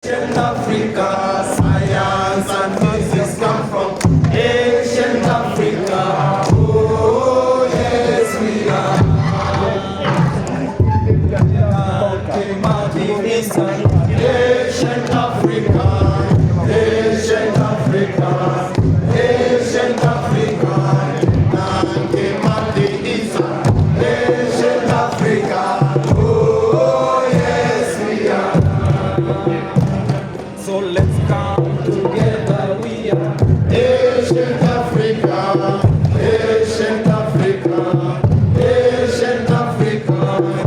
Ancient Africa, science and physics come from ancient Africa. Oh, yes, we are. Ancient Africa, ancient Africa, ancient Africa. Ancient Africa. Oh, yes, we are. So let's come together, we are ancient Africa, ancient Africa, ancient Africa.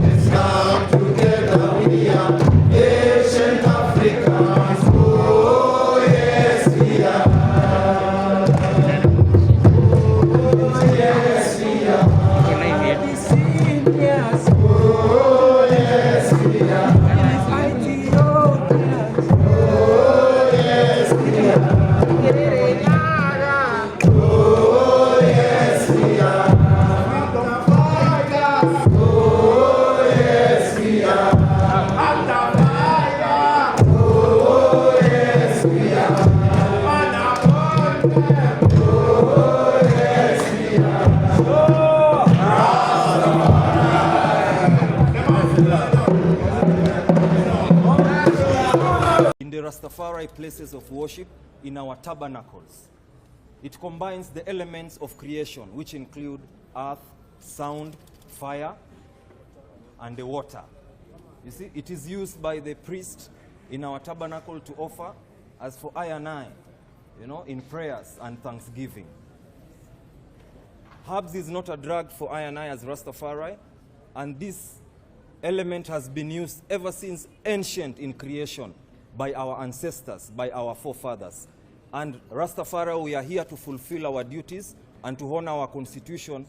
Let's come together, we are ancient Africa. Oh, yes, we are. Oh, yes, we are. Oh, yes, we are. In the Rastafari places of worship, in our tabernacles, it combines the elements of creation, which include earth, sound, fire, and the water. You see, it is used by the priest in our tabernacle to offer as for I and I, in prayers and thanksgiving. Herbs is not a drug for I and I as Rastafari, and this element has been used ever since ancient in creation by our ancestors, by our forefathers. And Rastafari, we are here to fulfill our duties and to honor our constitution,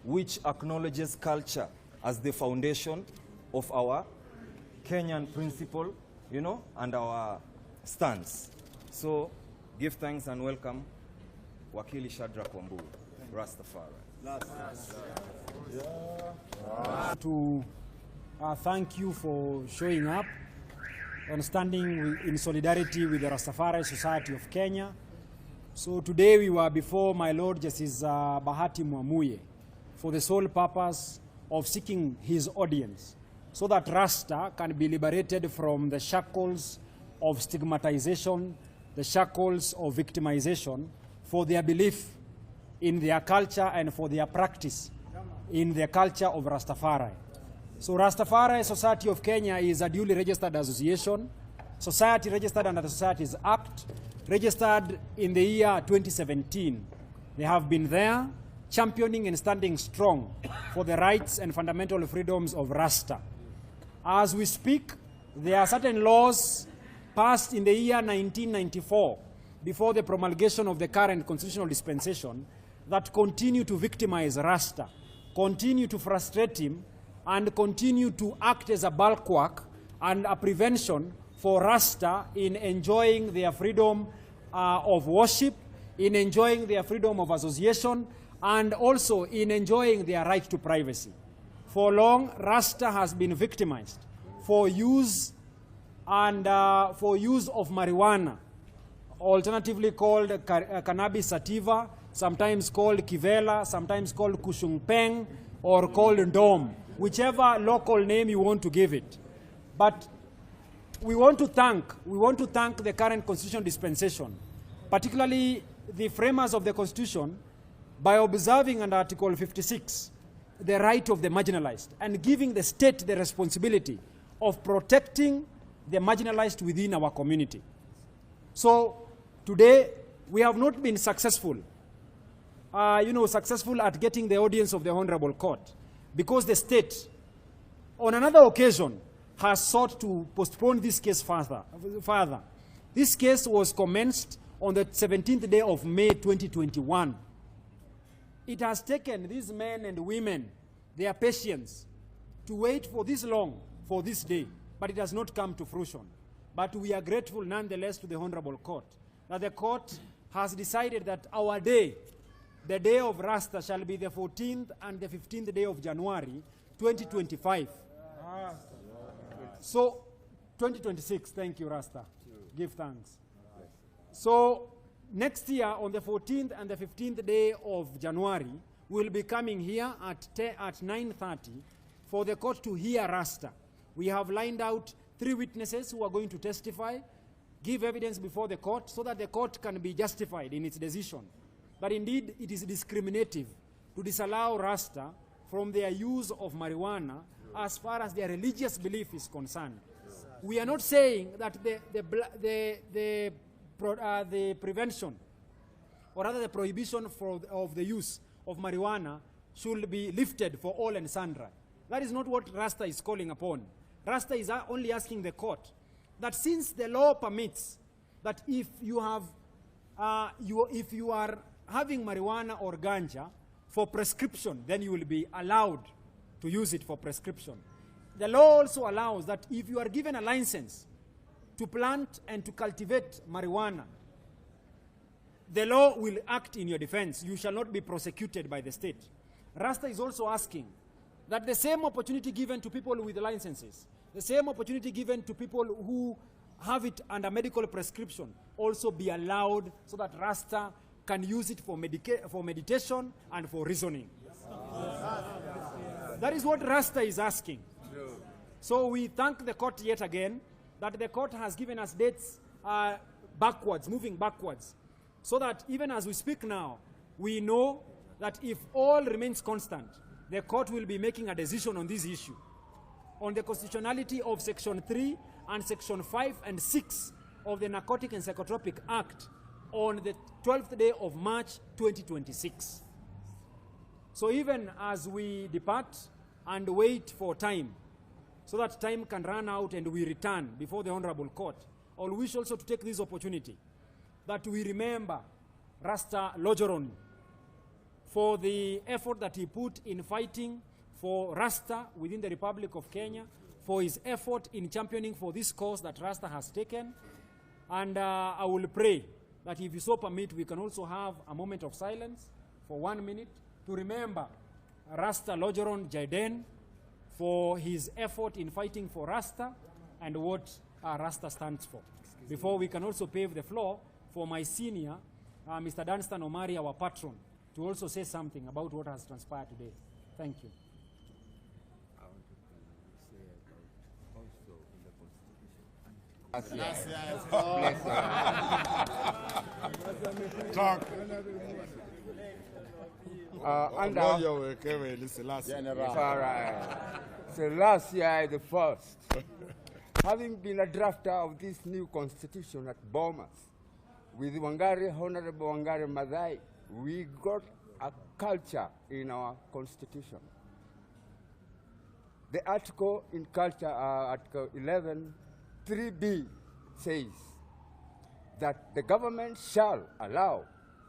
which acknowledges culture as the foundation of our Kenyan principle, and our stance. So, give thanks and welcome Wakili Shadrack Wambui, Rastafari. To thank you for showing up and standing in solidarity with the Rastafari Society of Kenya. So today we were before my Lord Justice Bahati Mwamuye for the sole purpose of seeking his audience so that Rasta can be liberated from the shackles of stigmatization, the shackles of victimization for their belief in their culture and for their practice in the culture of Rastafari. So Rastafari Society of Kenya is a duly registered association, society registered under the Societies Act, registered in the year 2017. They have been there championing and standing strong for the rights and fundamental freedoms of Rasta. As we speak, there are certain laws passed in the year 1994 before the promulgation of the current constitutional dispensation that continue to victimize Rasta, continue to frustrate him, and continue to act as a bulwark and a prevention for Rasta in enjoying their freedom of worship, in enjoying their freedom of association, and also in enjoying their right to privacy. For long, Rasta has been victimized for use of marijuana, alternatively called cannabis sativa, sometimes called kivela, sometimes called kushungpeng, or called ndom, whichever local name you want to give it. But we want to thank the current constitutional dispensation, particularly the framers of the Constitution, by observing under Article 56 the right of the marginalized and giving the state the responsibility of protecting the marginalized within our community. So today we have not been successful, successful at getting the audience of the Honorable Court, because the state, on another occasion, has sought to postpone this case further. This case was commenced on the 17th day of May 2021. It has taken these men and women their patience to wait for this long for this day, but it has not come to fruition. But we are grateful nonetheless to the Honorable Court that the court has decided that our day, the day of Rasta, shall be the 14th and the 15th day of January 2025. So 2026, thank you, Rasta. Give thanks. So next year, on the 14th and the 15th day of January, we'll be coming here at 9:30 for the court to hear Rasta. We have lined out 3 witnesses who are going to testify, give evidence before the court, so that the court can be justified in its decision. But indeed, it is discriminative to disallow Rasta from their use of marijuana as far as their religious belief is concerned. We are not saying that the prevention, or rather the prohibition of the use of marijuana should be lifted for all and sundry. That is not what Rasta is calling upon. Rasta is only asking the court that since the law permits that if you have, if you are having marijuana or ganja for prescription, then you will be allowed to use it for prescription. The law also allows that if you are given a license to plant and to cultivate marijuana, the law will act in your defense. You shall not be prosecuted by the state. Rasta is also asking that the same opportunity given to people with licenses, the same opportunity given to people who have it under medical prescription, also be allowed so that Rasta can use it for meditation and for reasoning. That is what Rasta is asking. So we thank the court yet again that the court has given us dates backwards, moving backwards, so that even as we speak now, we know that if all remains constant, the court will be making a decision on this issue, on the constitutionality of Section 3 and Section 5 and 6 of the Narcotic and Psychotropic Act on the 12th day of March 2026. So even as we depart and wait for time, so that time can run out and we return before the Honorable Court, I wish also to take this opportunity that we remember Rasta Lojoron for the effort that he put in fighting for Rasta within the Republic of Kenya, for his effort in championing for this cause that Rasta has taken. And I will pray that if you so permit, we can also have a moment of silence for 1 minute to remember Rasta Lojoron Jaden for his effort in fighting for Rasta and what Rasta stands for. Before we can also pave the floor for my senior, Mr. Danstan Omari, our patron, to also say something about what has transpired today. Thank you. I want to say about also in the constitution. Talk. So last year, the first, having been a drafter of this new constitution at Bomas, with Honorable Wangari Maathai, we got a culture in our constitution. The article in culture, Article 11, 3B, says that the government shall allow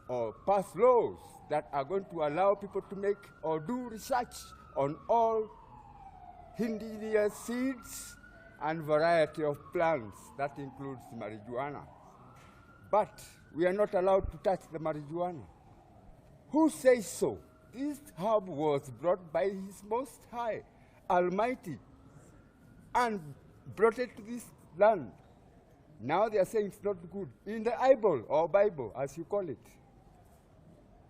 or pass laws that are going to allow people to make or do research on all indigenous seeds and variety of plants. That includes marijuana. But we are not allowed to touch the marijuana. Who says so? This herb was brought by His Most High, Almighty, and brought it to this land. Now they are saying it's not good. In the Bible, or Bible, as you call it,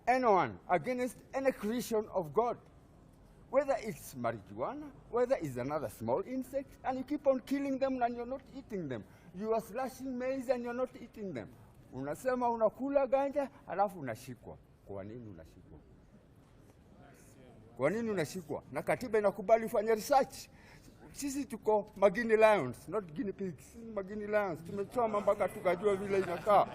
anyone against any creation of God, whether it's marijuana, whether it's another small insect, and you keep on killing them and you're not eating them. You are slashing maize and you're not eating them. Unasema unakula ganja, alafu unashikwa. Kwa nini unashikwa? Kwa nini unashikwa? Na katiba inakubali ufanye research. Sisi tuko Magini Lions, not guinea pigs. Sisi Magini Lions. Tumechoma mpaka tukajua vile inakaa.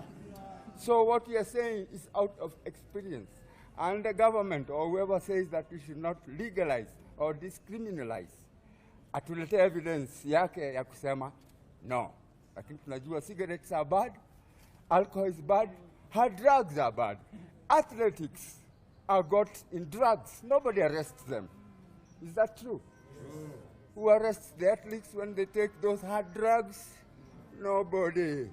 So what we are saying is out of experience. And the government or whoever says that we should not legalize or discriminalize, atulete evidence yake ya kusema no. Lakini tunajua cigarettes are bad, alcohol is bad, hard drugs are bad. Athletics are got in drugs. Nobody arrests them. Is that true? Who arrests the athletes when they take those hard drugs? Nobody.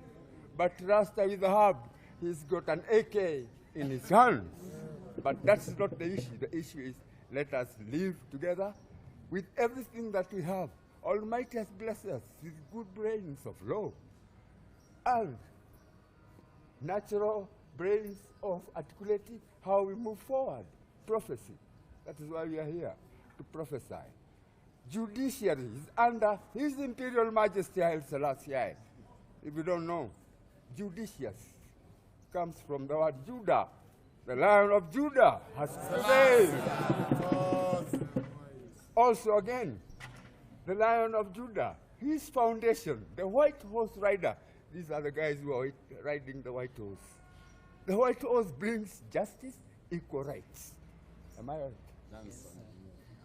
But Rasta with the herb, he's got an AK in his hand. But that's not the issue. The issue is let us live together with everything that we have. Almighty has blessed us with good brains of law and natural brains of articulating how we move forward. Prophecy. That is why we are here, to prophesy. Judiciary is under His Imperial Majesty Haile Selassie. If you don't know, judicious comes from the word Judah. The Lion of Judah has prevailed. Also again, the Lion of Judah, his foundation, the white horse rider. These are the guys who are riding the white horse. The white horse brings justice, equal rights. Am I right?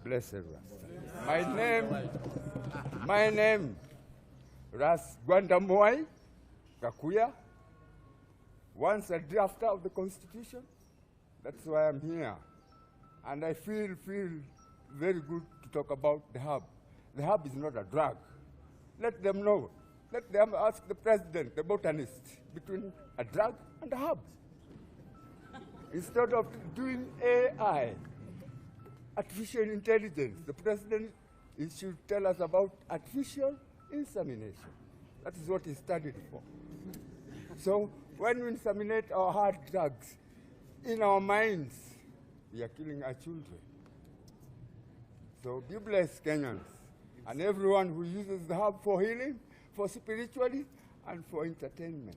Blessed Rasta. My name, Ras Gwandamoy Kakuya, once a drafter of the Constitution. That's why I'm here. And I feel very good to talk about the herb. The herb is not a drug. Let them know. Let them ask the president, the botanist, between a drug and a herb. Instead of doing AI, artificial intelligence, the president should tell us about artificial insemination. That is what he studied for. So when we inseminate our hard drugs, in our minds, we are killing our children. So be blessed, Kenyans, and everyone who uses the herb for healing, for spiritually, and for entertainment.